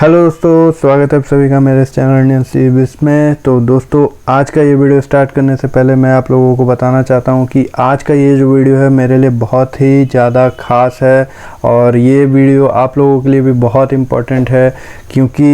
Hello दोस्तों, स्वागत है आप सभी का मेरे इस चैनल इंडियन सीरीज में। तो दोस्तों, आज का ये वीडियो स्टार्ट करने से पहले मैं आप लोगों को बताना चाहता हूँ कि आज का ये जो वीडियो है मेरे लिए बहुत ही ज़्यादा ख़ास है और ये वीडियो आप लोगों के लिए भी बहुत इम्पोर्टेंट है। क्योंकि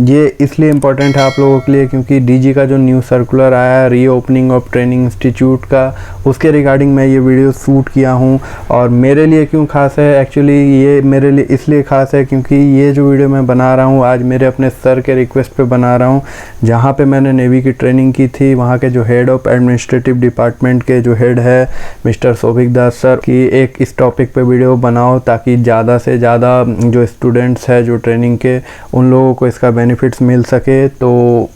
ये इसलिए इम्पोर्टेंट है आप लोगों के लिए क्योंकि डीजी का जो न्यू सर्कुलर आया है रीओपनिंग ऑफ ट्रेनिंग इंस्टीट्यूट का, उसके रिगार्डिंग मैं ये वीडियो शूट किया हूँ। और मेरे लिए क्यों ख़ास है, एक्चुअली ये मेरे लिए इसलिए ख़ास है क्योंकि ये जो वीडियो मैं बना रहा हूँ आज मेरे अपने सर के रिक्वेस्ट पे बना रहा हूँ। जहाँ पे मैंने नेवी की ट्रेनिंग की थी, वहाँ के जो हेड ऑफ एडमिनिस्ट्रेटिव डिपार्टमेंट के जो हेड है मिस्टर शोभिक दास सर की एक इस टॉपिक पे वीडियो बनाओ ताकि ज़्यादा से ज़्यादा जो स्टूडेंट्स है जो ट्रेनिंग के, उन लोगों को इसका बेनिफिट्स मिल सके। तो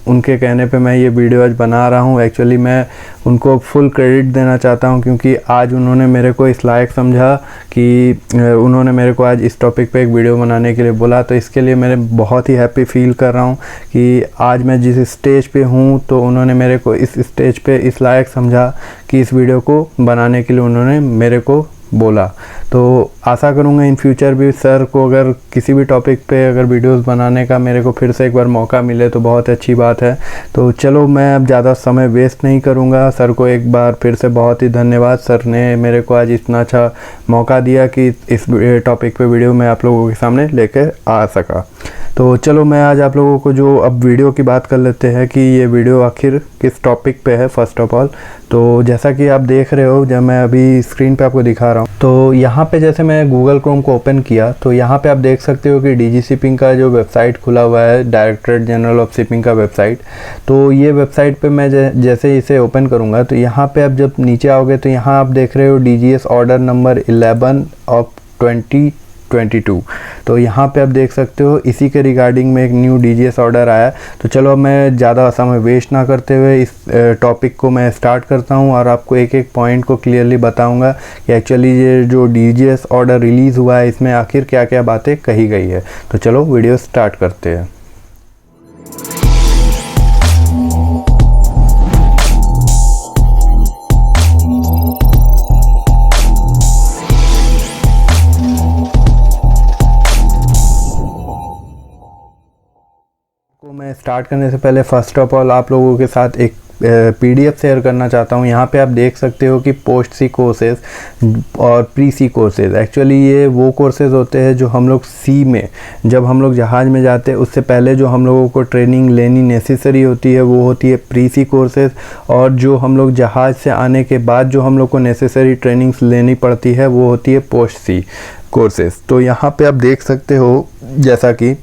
उनके कहने पे मैं ये वीडियो आज बना रहा हूँ। एक्चुअली मैं उनको फुल क्रेडिट देना चाहता हूँ क्योंकि आज उन्होंने मेरे को इस लायक समझा कि उन्होंने मेरे को आज इस टॉपिक पे एक वीडियो बनाने के लिए बोला। तो इसके लिए मेरे बहुत ही हैप्पी फील कर रहा हूँ कि आज मैं जिस स्टेज पे हूँ तो उन्होंने मेरे को इस स्टेज पे इस लायक समझा कि इस वीडियो को बनाने के लिए उन्होंने मेरे को बोला। तो आशा करूँगा इन फ्यूचर भी सर को अगर किसी भी टॉपिक पे अगर वीडियोस बनाने का मेरे को फिर से एक बार मौका मिले तो बहुत अच्छी बात है। तो चलो मैं अब ज़्यादा समय वेस्ट नहीं करूँगा। सर को एक बार फिर से बहुत ही धन्यवाद, सर ने मेरे को आज इतना अच्छा मौका दिया कि इस टॉपिक पे वीडियो मैं आप लोगों के सामने लेकर आ सका। तो चलो मैं आज आप लोगों को जो अब वीडियो की बात कर लेते हैं कि ये वीडियो आखिर किस टॉपिक पे है। फर्स्ट ऑफ ऑल तो जैसा कि आप देख रहे हो, जब मैं अभी स्क्रीन पे आपको दिखा रहा हूँ तो यहाँ पे जैसे मैं गूगल क्रोम को ओपन किया तो यहाँ पे आप देख सकते हो कि डीजी शिपिंग का जो वेबसाइट खुला हुआ है, डायरेक्टरेट जनरल ऑफ शिपिंग का वेबसाइट। तो ये वेबसाइट पे मैं जैसे इसे ओपन करूँगा तो यहाँ पे आप जब नीचे आओगे तो यहाँ आप देख रहे हो DGS ऑर्डर नंबर 11 ऑफ 2022। तो यहाँ पे आप देख सकते हो इसी के रिगार्डिंग में एक न्यू DGS ऑर्डर आया। तो चलो अब मैं ज़्यादा समय वेस्ट ना करते हुए इस टॉपिक को मैं स्टार्ट करता हूँ और आपको एक एक पॉइंट को क्लियरली बताऊँगा कि एक्चुअली ये जो DGS ऑर्डर रिलीज़ हुआ है इसमें आखिर क्या क्या बातें कही गई है। तो चलो वीडियो स्टार्ट करते हैं। मैं स्टार्ट करने से पहले फर्स्ट ऑफ ऑल आप लोगों के साथ एक PDF शेयर करना चाहता हूँ। यहाँ पे आप देख सकते हो कि पोस्ट सी कोर्सेज और प्री सी कोर्सेज, एक्चुअली ये वो कोर्सेज होते हैं जो हम लोग सी में, जब हम लोग जहाज़ में जाते हैं उससे पहले जो हम लोगों को ट्रेनिंग लेनी नेसेसरी होती है वो होती है प्री सी कोर्सेज। और जो हम लोग जहाज़ से आने के बाद जो हम लोग को नेसेसरी ट्रेनिंग्स लेनी पड़ती है वो होती है पोस्ट सी कोर्सेज। तो यहाँ पे आप देख सकते हो जैसा कि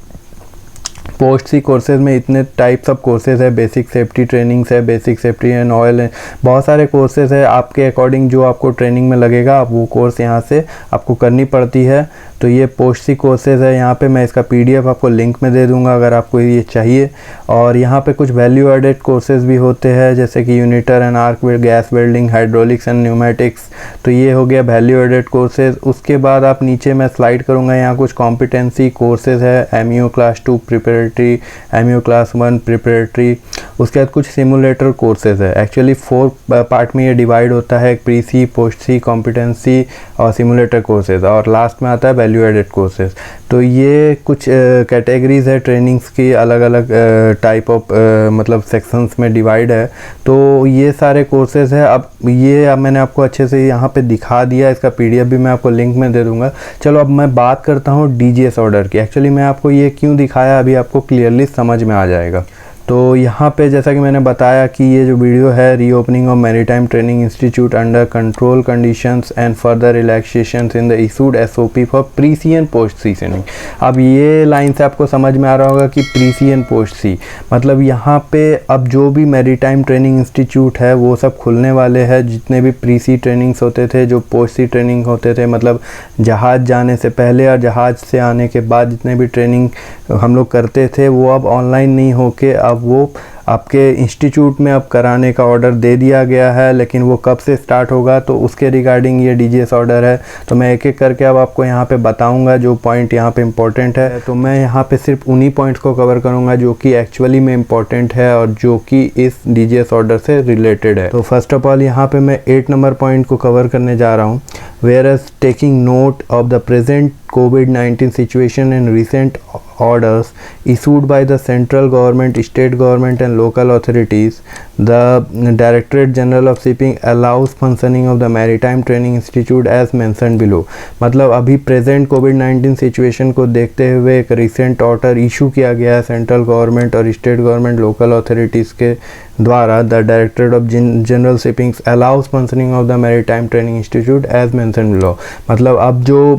पोस्ट सी कोर्सेज में इतने टाइप्स ऑफ कोर्सेज है, बेसिक सेफ्टी ट्रेनिंग्स है, बेसिक सेफ्टी एंड ऑयल है, बहुत सारे कोर्सेज है। आपके अकॉर्डिंग जो आपको ट्रेनिंग में लगेगा आप वो कोर्स यहाँ से आपको करनी पड़ती है। तो ये पोस्ट सी कोर्सेज है। यहाँ पे मैं इसका PDF आपको लिंक में दे दूँगा अगर आपको ये चाहिए। और यहाँ पे कुछ वैल्यू एडेड कोर्सेज भी होते हैं जैसे कि Unitor and arc gas welding, hydraulics and pneumatics. तो ये हो गया वैल्यू एडेड कोर्सेज। उसके बाद आप नीचे मैं स्लाइड करूँगा, यहाँ कुछ कॉम्पिटेंसी कोर्सेज है, MU class 2 preparatory, MU class 1 preparatory. उसके बाद कुछ सिमुलेटर कोर्सेज है। एक्चुअली 4 पार्ट में ये डिवाइड होता है, प्री सी, पोस्ट सी, कॉम्पिटेंसी और सिमुलेटर कोर्सेज, और लास्ट में आता है वैल्यू एडेड कोर्सेज। तो ये कुछ कैटेगरीज है ट्रेनिंग्स की, अलग अलग टाइप ऑफ मतलब सेक्शंस में डिवाइड है। तो ये सारे कोर्सेज है। अब मैंने आपको अच्छे से यहाँ पे दिखा दिया, इसका PDF भी मैं आपको लिंक में दे दूँगा। चलो अब मैं बात करता हूँ DGS ऑर्डर की। एक्चुअली मैं आपको ये क्यों दिखाया अभी आपको क्लियरली समझ में आ जाएगा। तो यहाँ पे जैसा कि मैंने बताया कि ये जो वीडियो है reopening of maritime training institute under control conditions and further relaxations in the issued SOP for pre sea and post sea training. अब ये लाइन से आपको समझ में आ रहा होगा कि प्री सी एंड पोस्ट सी मतलब यहाँ पे अब जो भी मैरीटाइम ट्रेनिंग इंस्टीट्यूट है वो सब खुलने वाले हैं। जितने भी प्री सी ट्रेनिंग्स होते थे, जो पोस्ट सी ट्रेनिंग होते थे, मतलब जहाज़ जाने से पहले और जहाज़ से आने के बाद जितने भी ट्रेनिंग हम लोग करते थे वो अब ऑनलाइन नहीं होके अब वो आपके इंस्टीट्यूट में अब कराने का ऑर्डर दे दिया गया है। लेकिन वो कब से स्टार्ट होगा तो उसके रिगार्डिंग ये DGS ऑर्डर है। तो मैं एक एक करके अब आपको यहाँ पे बताऊँगा जो पॉइंट यहाँ पे इम्पोर्टेंट है। तो मैं यहाँ पे सिर्फ उन्हीं पॉइंट्स को कवर करूँगा जो कि एक्चुअली में इम्पोर्टेंट है और जो कि इस DGS ऑर्डर से रिलेटेड है। तो फर्स्ट ऑफ ऑल यहाँ पे मैं 8 नंबर पॉइंट को कवर करने जा रहा हूँ। whereas taking note of the present COVID-19 situation and recent orders issued by the central government, state government and local authorities, the Directorate General of Shipping allows functioning of the Maritime Training Institute as mentioned below। मतलब अभी present कोविड-19 situation को देखते हुए एक recent order issue किया गया है central government और स्टेट गवर्नमेंट लोकल अथॉरिटीज़ के द्वारा। The directorate of general shipping allows functioning of the maritime training institute as mention below. मतलब अब जो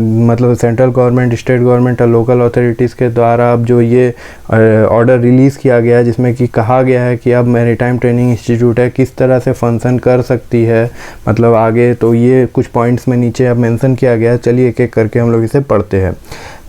मतलब सेंट्रल गवर्नमेंट, स्टेट गवर्नमेंट और लोकल अथॉरिटीज़ के द्वारा अब जो ये ऑर्डर रिलीज़ किया गया है जिसमें कि कहा गया है कि अब मैरीटाइम ट्रेनिंग इंस्टीट्यूट है किस तरह से फंक्शन कर सकती है मतलब आगे, तो ये कुछ पॉइंट्स में नीचे अब मेंशन किया गया है। चलिए एक एक करके हम लोग इसे पढ़ते हैं।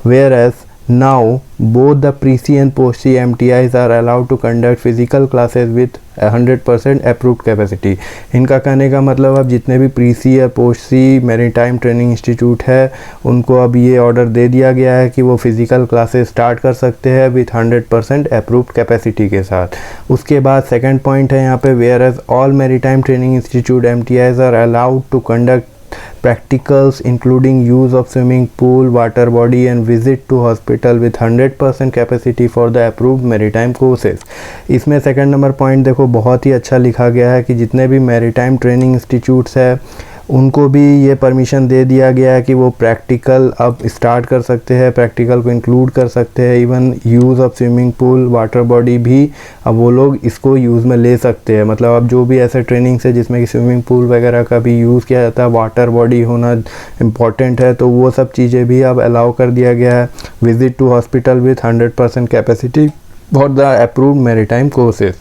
Where as now both the pre-C and post-C MTIs are allowed to conduct physical classes with 100% approved capacity। इनका कहने का मतलब अब जितने भी प्री-सी या पोस्ट-सी मैरीटाइम ट्रेनिंग इंस्टीट्यूट है उनको अब ये ऑर्डर दे दिया गया है कि वो फिज़िकल क्लासेस स्टार्ट कर सकते हैं विथ 100% अप्रूव्ड कैपेसिटी के साथ। उसके बाद सेकंड पॉइंट है यहाँ पे, where as all maritime training institute MTIs are allowed to conduct practicals including use of swimming pool, water body and visit to hospital with 100% capacity for the approved maritime courses। इसमें second number point देखो बहुत ही अच्छा लिखा गया है कि जितने भी मैरीटाइम ट्रेनिंग इंस्टीट्यूट्स है उनको भी ये परमिशन दे दिया गया है कि वो प्रैक्टिकल अब स्टार्ट कर सकते हैं, प्रैक्टिकल को इंक्लूड कर सकते हैं, even use of swimming pool, water body भी अब वो लोग इसको यूज़ में ले सकते हैं। मतलब अब जो भी ऐसे ट्रेनिंग्स है जिसमें कि स्विमिंग पूल वगैरह का भी यूज़ किया जाता है, वाटर बॉडी होना इम्पॉर्टेंट है, तो वो सब चीज़ें भी अब अलाउ कर दिया गया है। Visit to hospital with 100% capacity for the approved maritime courses.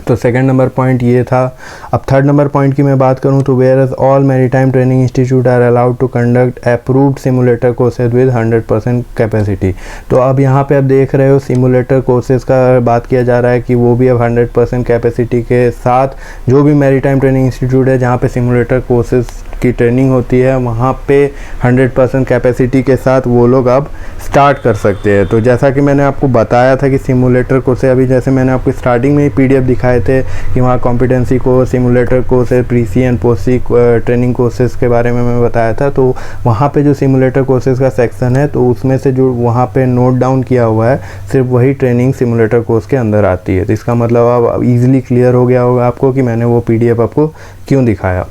तो सेकंड नंबर पॉइंट ये था। अब थर्ड नंबर पॉइंट की मैं बात करूं तो where as all maritime training institute are allowed to conduct approved simulator courses with 100% capacity. तो अब यहाँ पे आप देख रहे हो सिमुलेटर कोर्सेज का बात किया जा रहा है कि वो भी अब 100% कैपेसिटी के साथ जो भी मैरीटाइम ट्रेनिंग इंस्टीट्यूट है जहाँ पे सिमुलेटर कोर्सेज की ट्रेनिंग होती है वहाँ पे 100% कैपेसिटी के साथ वो लोग अब स्टार्ट कर सकते हैं। तो जैसा कि मैंने आपको बताया था कि सिमुलेटर कोर्स अभी जैसे मैंने आपको स्टार्टिंग में ही PDF दिखाए थे कि वहाँ competency course, simulator course, pre sea and post sea training courses के बारे में मैं बताया था। तो वहाँ पे जो सिमुलेटर कोर्सेज का सेक्शन है तो उसमें से जो वहाँ पे नोट डाउन किया हुआ है सिर्फ वही ट्रेनिंग सिमुलेटर कोर्स के अंदर आती है। तो इसका मतलब अब ईजिली क्लियर हो गया होगा आपको कि मैंने वो PDF आपको क्यों दिखाया।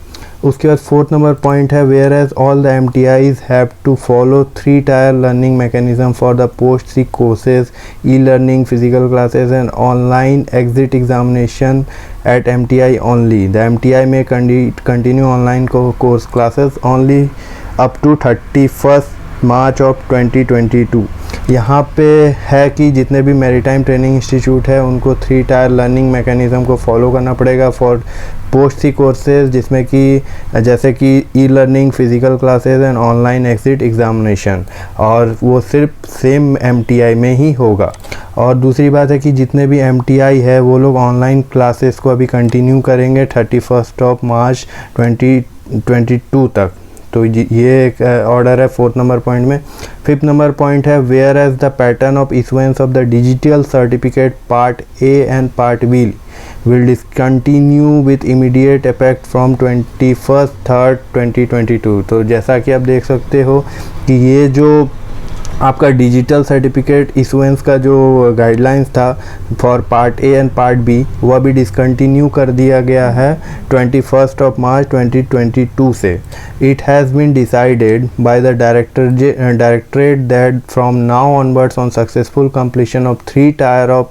उसके बाद फोर्थ नंबर पॉइंट है, where as all the MTIs have to follow 3 tier learning mechanism for the post sea courses, e learning, physical classes and online exit examination at MTI only. The MTI में continue online course classes only up to 31 March of 2022। यहाँ पे है कि जितने भी maritime training institute है उनको 3 tier learning mechanism को फॉलो करना पड़ेगा फॉर पोस्ट-सी कोर्सेज, जिसमें कि जैसे कि e learning, physical classes and online exit examination, और वो सिर्फ सेम MTI में ही होगा। और दूसरी बात है कि जितने भी MTI है वो लोग ऑनलाइन क्लासेस को अभी कंटिन्यू करेंगे 31 मार्च 2022 तक। तो ये एक ऑर्डर है फोर्थ नंबर पॉइंट में। फिफ्थ नंबर पॉइंट है, where as the pattern of issuance of the digital certificate part A and part B will discontinue with immediate effect from 21/3/2022। तो जैसा कि आप देख सकते हो कि ये जो आपका डिजिटल सर्टिफिकेट इशुएंस का जो गाइडलाइंस था for part A and part B वह भी डिसकंटिन्यू कर दिया गया है 21 मार्च 2022 से। It has been decided by the directorate that from now onwards on successful completion of 3 tier of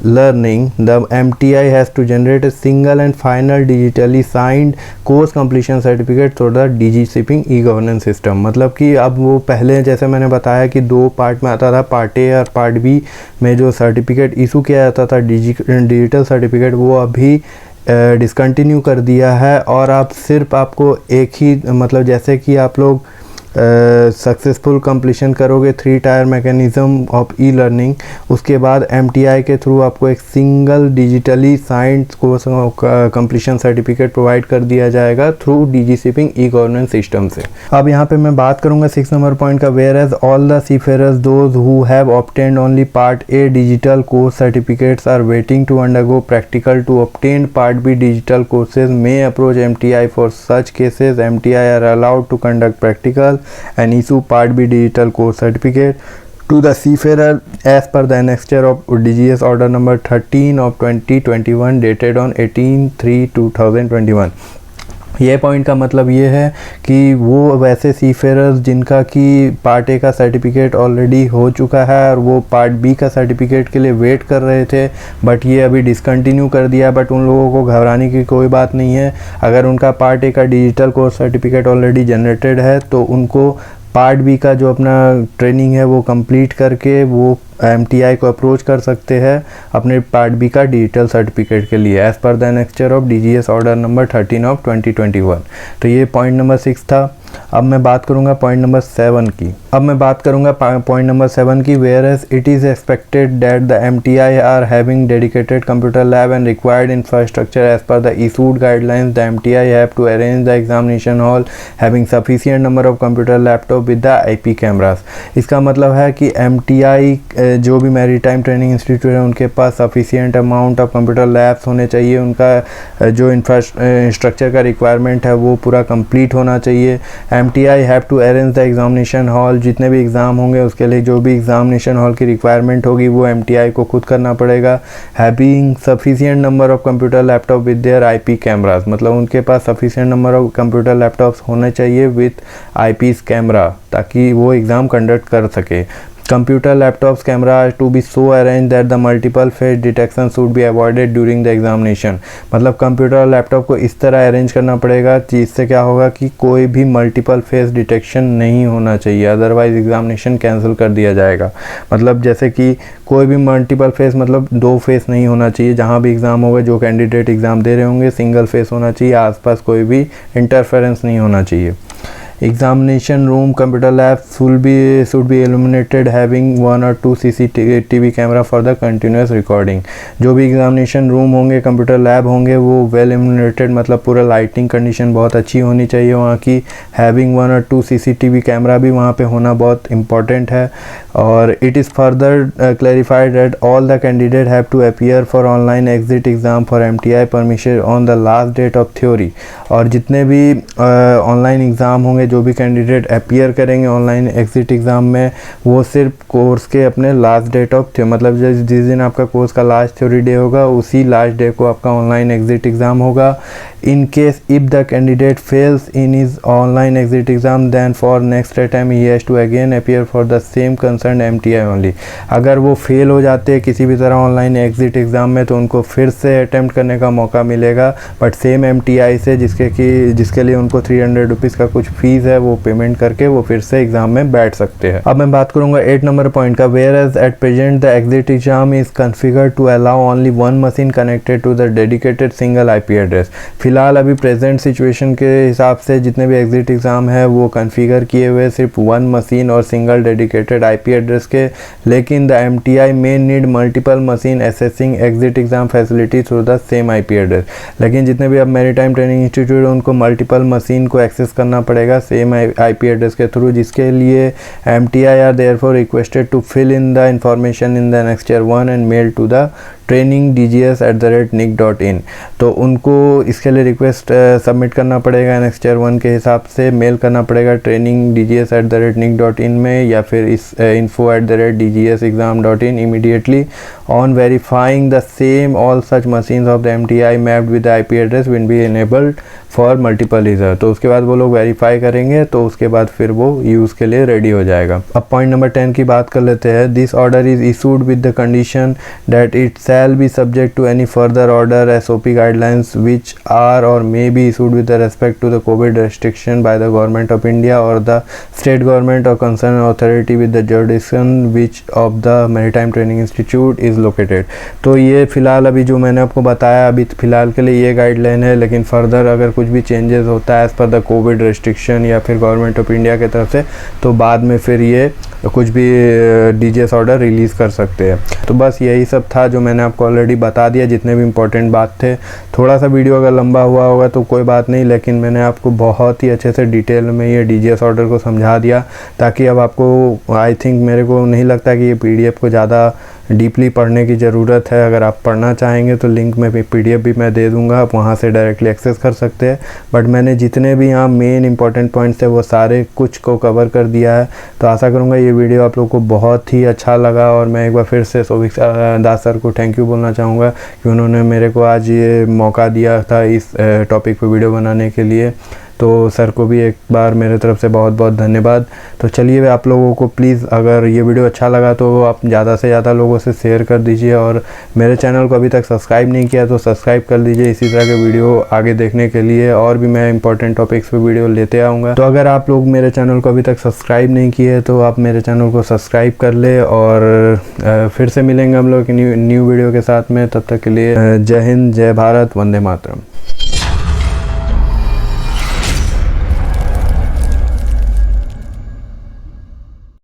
learning, the MTI has to generate a single and final digitally signed course completion certificate through the DG Shipping e-governance system। मतलब कि अब वो पहले जैसे मैंने बताया कि 2 part में आता था, पार्ट A और पार्ट B में जो सर्टिफिकेट इशू किया जाता था डिजिटल सर्टिफिकेट, वो अभी डिसकंटिन्यू कर दिया है। और आप सिर्फ आपको एक ही मतलब जैसे कि आप लोग सक्सेसफुल कंप्लीशन करोगे 3 tier mechanism of e learning, उसके बाद MTI के थ्रू आपको एक single digitally signed course completion certificate provide कर दिया जाएगा through DigiShipping e governance system से। अब यहाँ पे मैं बात करूँगा 6 नंबर पॉइंट का, where as all the seafarers those who have obtained only part A digital course certificates are waiting to undergo practical to obtain part B digital courses may approach MTI for such cases. MTI are allowed to conduct practical and issue Part B digital course certificate to the seafarer as per the annexure of DGS order number 13 of 2021 dated on 18/3/2021। ये point का मतलब ये है कि वो वैसे seafarers जिनका कि पार्ट ए का सर्टिफिकेट ऑलरेडी हो चुका है और वो पार्ट बी का सर्टिफिकेट के लिए वेट कर रहे थे, बट ये अभी डिसकंटिन्यू कर दिया, बट उन लोगों को घबराने की कोई बात नहीं है। अगर उनका पार्ट ए का digital course certificate already generated है तो उनको पार्ट बी का जो अपना ट्रेनिंग है वो कंप्लीट करके वो MTI को अप्रोच कर सकते हैं अपने पार्ट बी का डिजिटल सर्टिफिकेट के लिए as per the annexure of DGS order number 13 of 2021। तो ये पॉइंट नंबर 6 था। अब मैं बात करूंगा पॉइंट नंबर 7 की। पॉइंट नंबर 7 की, where as it is expected that the MTI are having dedicated computer lab and required infrastructure as per the issued guidelines, the MTI have to arrange the examination hall having sufficient number of computer laptop with the IP cameras. इसका मतलब है कि MTI जो भी maritime training institute है उनके पास sufficient amount of computer labs होने चाहिए, उनका जो इंफ्रास्ट्रक्चर का रिक्वायरमेंट है वो पूरा कंप्लीट होना चाहिए। MTI have to arrange the examination hall, जितने भी एग्ज़ाम होंगे उसके लिए जो भी एग्जामिनेशन हॉल की रिक्वायरमेंट होगी वो MTI को खुद करना पड़ेगा। Having sufficient number of computer laptop with their IP cameras, मतलब उनके पास sufficient number of computer laptops होने चाहिए विथ IP's कैमरा ताकि वो एग्ज़ाम कंडक्ट कर सके। Computer laptops camera are to be so arranged that the multiple face detection should be avoided during the examination। मतलब कंप्यूटर और लैपटॉप को इस तरह अरेंज करना पड़ेगा जिससे क्या होगा कि कोई भी मल्टीपल फेस डिटेक्शन नहीं होना चाहिए, अदरवाइज एग्जामिनेशन कैंसिल कर दिया जाएगा। मतलब जैसे कि कोई भी मल्टीपल फेस मतलब 2 फेस नहीं होना चाहिए, जहाँ भी एग्ज़ाम होगा जो कैंडिडेट एग्ज़ाम दे रहे होंगे सिंगल फेस होना चाहिए, आसपास कोई भी इंटरफेरेंस नहीं होना चाहिए। Examination room computer lab should be illuminated having 1 or 2 CCTV camera for the continuous recording। जो भी एग्जामिनेशन रूम होंगे कंप्यूटर लैब होंगे वो वेल इल्यूमिनेटेड, मतलब पूरा लाइटिंग कंडीशन बहुत अच्छी होनी चाहिए वहाँ की। हैविंग 1 और 2 CCTV कैमरा भी वहाँ पे होना बहुत इम्पॉर्टेंट है। और it is further clarified that all the candidate have to appear for online exit exam for MTI permission on the last date of theory. और जितने भी ऑनलाइन एग्ज़ाम होंगे जो भी कैंडिडेट अपीयर करेंगे ऑनलाइन एग्जिट एग्ज़ाम में वो सिर्फ कोर्स के अपने लास्ट डेट ऑफ मतलब जिस दिन आपका कोर्स का लास्ट थ्योरी डे होगा उसी लास्ट डे को आपका ऑनलाइन एग्जिट एग्ज़ाम होगा। In case if the candidate fails in his online exit exam then for next time he has to again appear for the same concern MTI only. अगर वो fail हो जाते हैं किसी भी तरह ऑनलाइन एग्जिट एग्ज़ाम में तो उनको फिर से अटैम्प्ट करने का मौका मिलेगा, बट सेम MTI से जिसके लिए उनको 300 रुपीज़ का कुछ फीस है वो पेमेंट करके वो फिर से एग्ज़ाम में बैठ सकते हैं। अब मैं बात करूंगा 8 नंबर पॉइंट का, where as at present the exit exam is configured to allow only 1 machine connected to the dedicated single IP address. फिलहाल अभी प्रेजेंट सिचुएशन के हिसाब से जितने भी एग्जिट एग्ज़ाम है वो कॉन्फ़िगर किए हुए सिर्फ 1 मशीन और सिंगल डेडिकेटेड IP एड्रेस के, लेकिन the MTI may need multiple machine assessing exit exam facility through the same IP address. लेकिन जितने भी अब मैरीटाइम ट्रेनिंग इंस्टीट्यूट है उनको मल्टीपल मशीन को एक्सेस करना पड़ेगा सेम IP एड्रेस के थ्रू, जिसके लिए MTI are therefore requested to fill in the information in the annexure 1 and mail to the training@nic.in। तो उनको इसके लिए रिक्वेस्ट सबमिट करना पड़ेगा annexure 1 के हिसाब से, मेल करना पड़ेगा training@nic.in में या फिर इस info@dgsexam.in immediately on verifying the same all such machines of the MTI mapped with the IP address will be enabled for multiple user। तो उसके बाद वो लोग वेरीफाई करेंगे तो उसके बाद फिर वो यूज़ के लिए रेडी हो जाएगा। अब पॉइंट नंबर 10 की बात कर लेते हैं। This order is issued with the condition that it shall be subject to any further order SOP guidelines which are or may be issued with the respect to the COVID restriction by the Government of India or the state government or concerned authority with the jurisdiction which of the Maritime Training Institute is is located. तो ये फ़िलहाल अभी जो मैंने आपको बताया अभी फ़िलहाल के लिए ये गाइडलाइन है, लेकिन फर्दर अगर कुछ भी चेंजेस होता है as per the Covid restriction या फिर गवर्नमेंट ऑफ इंडिया की तरफ से, तो बाद में फिर ये कुछ भी डीजीएस ऑर्डर रिलीज़ कर सकते हैं। तो बस यही सब था जो मैंने आपको ऑलरेडी बता दिया, जितने भी इंपॉर्टेंट बात थे। थोड़ा सा वीडियो अगर लंबा हुआ होगा तो कोई बात नहीं, लेकिन मैंने आपको बहुत ही अच्छे से डिटेल में ये डीजीएस ऑर्डर को समझा दिया, ताकि अब आपको आई थिंक मेरे को नहीं लगता कि ये पीडीएफ को ज़्यादा डीपली पढ़ने की ज़रूरत है। अगर आप पढ़ना चाहेंगे तो लिंक में पीडीएफ भी मैं दे दूंगा, आप वहाँ से डायरेक्टली एक्सेस कर सकते हैं। बट मैंने जितने भी यहाँ मेन इंपॉर्टेंट पॉइंट्स थे वो सारे कुछ को कवर कर दिया है। तो आशा करूँगा ये वीडियो आप लोगों को बहुत ही अच्छा लगा, और मैं एक बार फिर से सौविक दास सर को थैंक यू बोलना चाहूँगा कि उन्होंने मेरे को आज ये मौका दिया था इस टॉपिक पर वीडियो बनाने के लिए। तो सर को भी एक बार मेरे तरफ से बहुत बहुत धन्यवाद। तो चलिए आप लोगों को प्लीज़ अगर ये वीडियो अच्छा लगा तो आप ज़्यादा से ज़्यादा लोगों से शेयर कर दीजिए, और मेरे चैनल को अभी तक सब्सक्राइब नहीं किया तो सब्सक्राइब कर लीजिए इसी तरह के वीडियो आगे देखने के लिए। और भी मैं इंपॉर्टेंट टॉपिक्स पे वीडियो लेते आऊँगा। तो अगर आप लोग मेरे चैनल को अभी तक सब्सक्राइब नहीं किए तो आप मेरे चैनल को सब्सक्राइब कर ले, और फिर से मिलेंगे हम लोग न्यू वीडियो के साथ में। तब तक के लिए जय हिंद, जय भारत, वंदे मातरम।